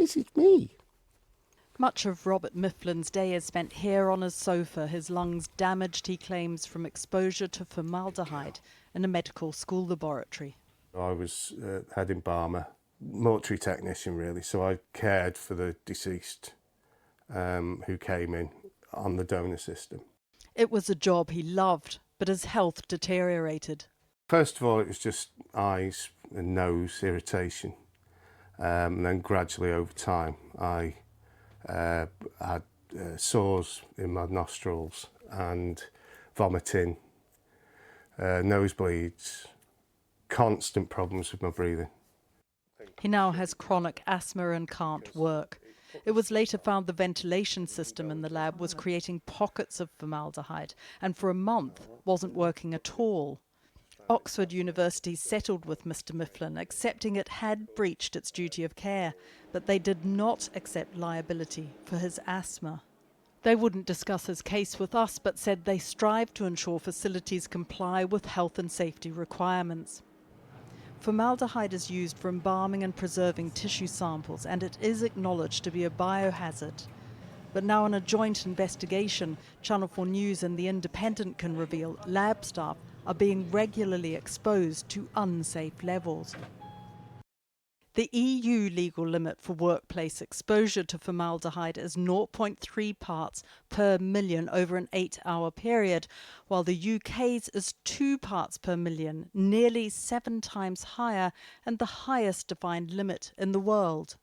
this is me. Much of Robert Mifflin's day is spent here on his sofa, his lungs damaged, he claims, from exposure to formaldehyde in a medical school laboratory. I was head embalmer, mortuary technician really, so I cared for the deceased who came in on the donor system. It was a job he loved, but his health deteriorated. First of all, it was just eyes and nose irritation. And then gradually over time, I had sores in my nostrils and vomiting, nosebleeds, constant problems with my breathing. He now has chronic asthma and can't work. It was later found the ventilation system in the lab was creating pockets of formaldehyde and for a month wasn't working at all. Oxford University settled with Mr Mifflin, accepting it had breached its duty of care, but they did not accept liability for his asthma. They wouldn't discuss his case with us, but said they strive to ensure facilities comply with health and safety requirements. Formaldehyde is used for embalming and preserving tissue samples, and it is acknowledged to be a biohazard. But now in a joint investigation, Channel 4 News and The Independent can reveal lab staff are being regularly exposed to unsafe levels. The EU legal limit for workplace exposure to formaldehyde is 0.3 parts per million over an 8-hour period, while the UK's is 2 parts per million, nearly 7 times higher and the highest defined limit in the world.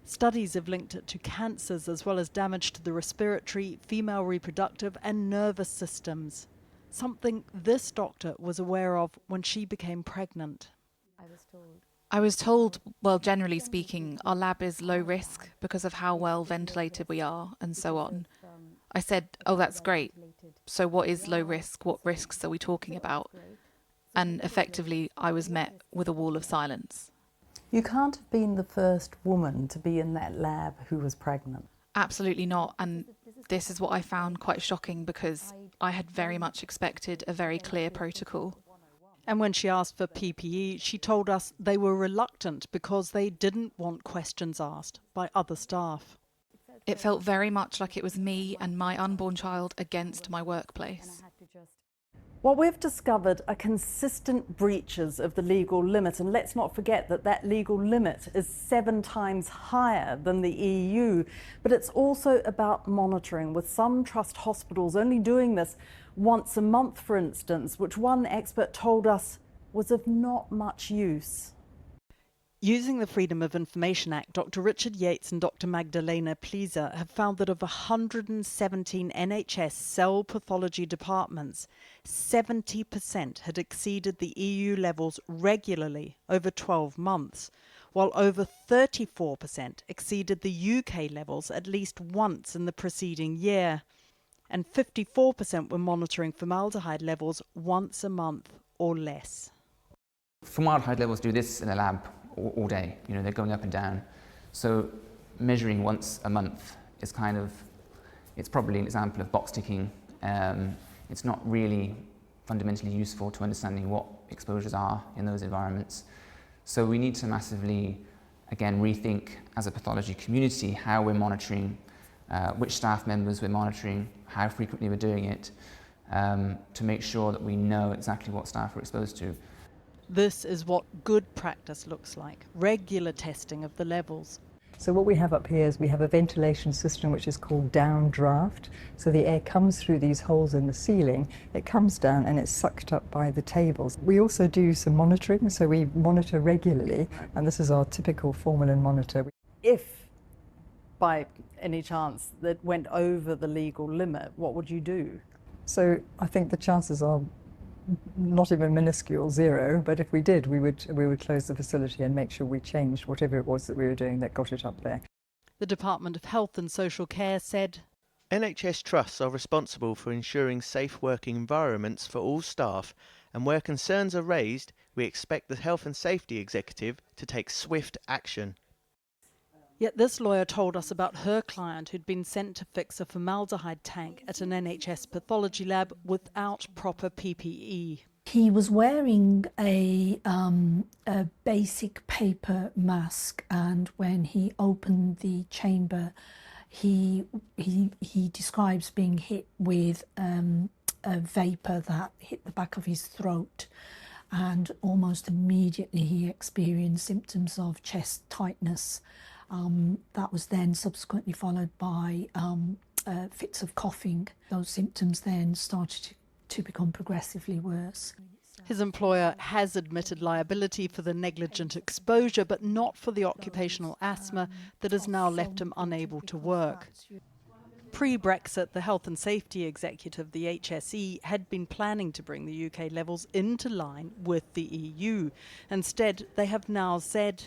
Studies have linked it to cancers as well as damage to the respiratory, female reproductive and nervous systems. Something this doctor was aware of when she became pregnant. I was told, well, generally speaking, our lab is low risk because of how well ventilated we are and so on. I said, oh, that's great. So what is low risk? What risks are we talking about? And effectively, I was met with a wall of silence. You can't have been the first woman to be in that lab who was pregnant. Absolutely not. And this is what I found quite shocking because I had very much expected a very clear protocol. And when she asked for PPE, she told us they were reluctant because they didn't want questions asked by other staff. It felt very much like it was me and my unborn child against my workplace. What we've discovered are consistent breaches of the legal limit, and let's not forget that that legal limit is 7 times higher than the EU. But it's also about monitoring, with some trust hospitals only doing this once a month, for instance, which one expert told us was of not much use. Using the Freedom of Information Act, Dr Richard Yates and Dr Magdalena Pleaser have found that of 117 NHS cell pathology departments, 70% had exceeded the EU levels regularly over 12 months, while over 34% exceeded the UK levels at least once in the preceding year, and 54% were monitoring formaldehyde levels once a month or less. Formaldehyde levels do this in the lab all day, you know, they're going up and down. So measuring once a month is it's probably an example of box ticking. It's not really fundamentally useful to understanding what exposures are in those environments. So we need to massively, again, rethink as a pathology community how we're monitoring, which staff members we're monitoring, how frequently we're doing it, to make sure that we know exactly what staff are exposed to. This is what good practice looks like, regular testing of the levels. So what we have up here is we have a ventilation system which is called downdraft. So the air comes through these holes in the ceiling, it comes down and it's sucked up by the tables. We also do some monitoring, so we monitor regularly, and this is our typical formalin monitor. If by any chance that went over the legal limit, what would you do? So I think the chances are not even minuscule, 0, but if we did, we would close the facility and make sure we changed whatever it was that we were doing that got it up there. The Department of Health and Social Care said, NHS trusts are responsible for ensuring safe working environments for all staff, and where concerns are raised, we expect the Health and Safety Executive to take swift action. Yet this lawyer told us about her client who'd been sent to fix a formaldehyde tank at an NHS pathology lab without proper PPE. He was wearing a basic paper mask, and when he opened the chamber, he describes being hit with a vapour that hit the back of his throat, and almost immediately he experienced symptoms of chest tightness. That was then subsequently followed by fits of coughing. Those symptoms then started to become progressively worse. His employer has admitted liability for the negligent exposure, but not for the occupational asthma that has now left him unable to work. Pre-Brexit, the Health and Safety Executive, the HSE, had been planning to bring the UK levels into line with the EU. Instead, they have now said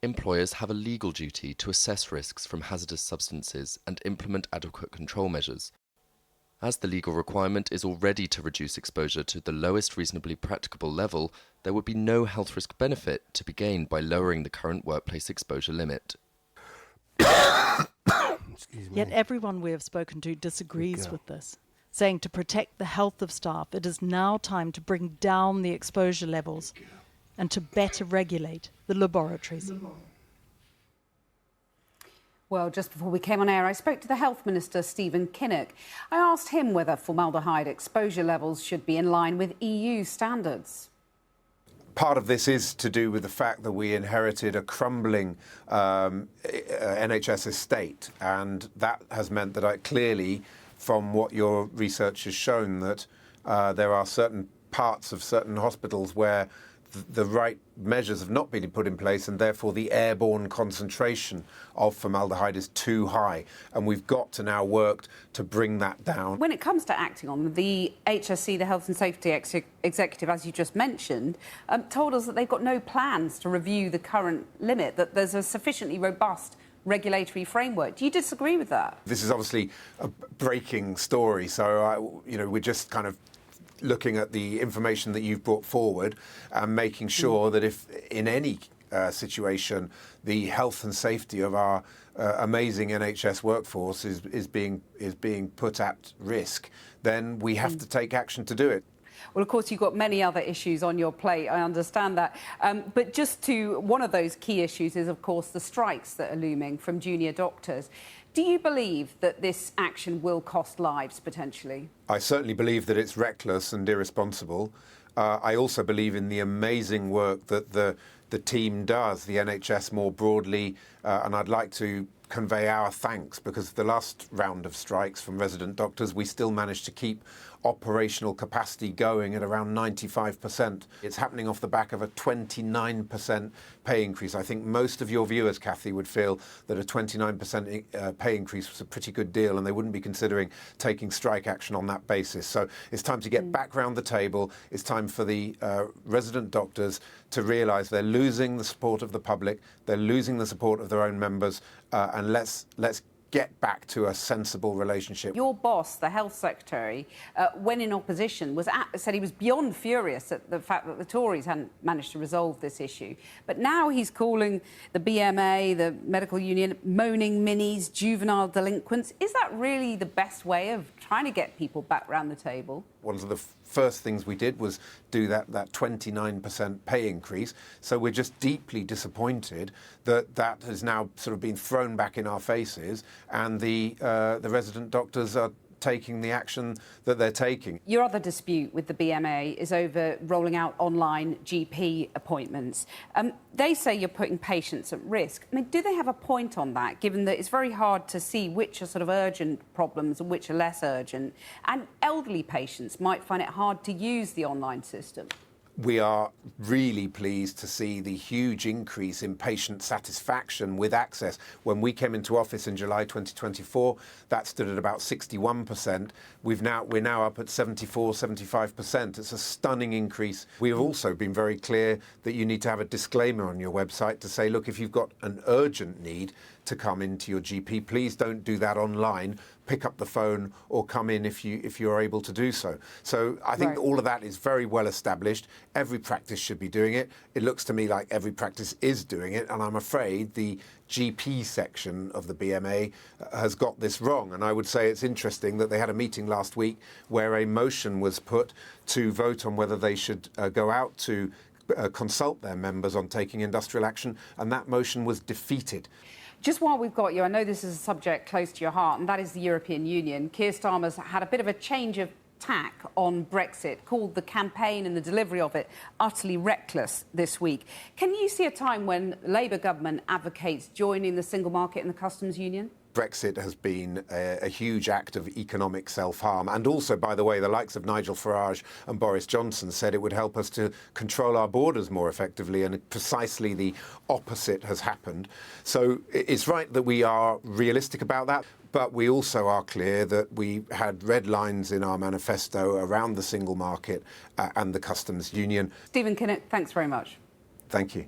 employers have a legal duty to assess risks from hazardous substances and implement adequate control measures. As the legal requirement is already to reduce exposure to the lowest reasonably practicable level, there would be no health risk benefit to be gained by lowering the current workplace exposure limit. Yet everyone we have spoken to disagrees with this, saying to protect the health of staff, it is now time to bring down the exposure levels and to better regulate the laboratories. Well, just before we came on air, I spoke to the Health Minister, Stephen Kinnock. I asked him whether formaldehyde exposure levels should be in line with EU standards. Part of this is to do with the fact that we inherited a crumbling NHS estate, and that has meant that clearly, from what your research has shown, that there are certain parts of certain hospitals where the right measures have not been put in place, and therefore the airborne concentration of formaldehyde is too high, and we've got to now work to bring that down. When it comes to acting on the HSE, the Health and Safety Executive, as you just mentioned, told us that they've got no plans to review the current limit, that there's a sufficiently robust regulatory framework. Do you disagree with that? This is obviously a breaking story, so we're just kind of looking at the information that you've brought forward and making sure that if in any situation the health and safety of our amazing NHS workforce is being put at risk, then we have to take action to do it. Well, of course, you've got many other issues on your plate. I understand that. But one of those key issues is, of course, the strikes that are looming from junior doctors. Do you believe that this action will cost lives, potentially? I certainly believe that it's reckless and irresponsible. I also believe in the amazing work that the team does, the NHS more broadly, and I'd like to convey our thanks, because the last round of strikes from resident doctors, we still managed to keep operational capacity going at around 95%. It's happening off the back of a 29% pay increase. I think most of your viewers, Kathy, would feel that a 29% pay increase was a pretty good deal, and they wouldn't be considering taking strike action on that basis. So it's time to get back round the table. It's time for the resident doctors to realise they're losing the support of the public, they're losing the support of their own members, and let's get back to a sensible relationship. Your boss, the health secretary, when in opposition, said he was beyond furious at the fact that the Tories hadn't managed to resolve this issue. But now he's calling the BMA, the medical union, moaning minis, juvenile delinquents. Is that really the best way of trying to get people back round the table? One of the first things we did was do that 29% pay increase. So we're just deeply disappointed that has now sort of been thrown back in our faces, and the resident doctors are taking the action that they're taking. Your other dispute with the BMA is over rolling out online GP appointments. They say you're putting patients at risk. I mean, do they have a point on that, given that it's very hard to see which are sort of urgent problems and which are less urgent? And elderly patients might find it hard to use the online system. We are really pleased to see the huge increase in patient satisfaction with access. When we came into office in July 2024, that stood at about 61%. We're now up at 74, 75%. It's a stunning increase. We have also been very clear that you need to have a disclaimer on your website to say, look, if you've got an urgent need to come into your GP, please don't do that online. Pick up the phone or come in if you're able to do so. So I think all of that is very well established. every practice should be doing it. It looks to me like every practice is doing it, and I'm afraid the GP section of the BMA has got this wrong. And I would say it's interesting that they had a meeting last week where a motion was put to vote on whether they should go out to consult their members on taking industrial action, and that motion was defeated. Just while we've got you, I know this is a subject close to your heart, and that is the European Union. Keir Starmer's had a bit of a change of tack on Brexit, called the campaign and the delivery of it utterly reckless this week. Can you see a time when the Labour government advocates joining the single market and the customs union? Brexit has been a huge act of economic self-harm. And also, by the way, the likes of Nigel Farage and Boris Johnson said it would help us to control our borders more effectively, and precisely the opposite has happened. So it's right that we are realistic about that, but we also are clear that we had red lines in our manifesto around the single market and the customs union. Stephen Kinnock, thanks very much. Thank you.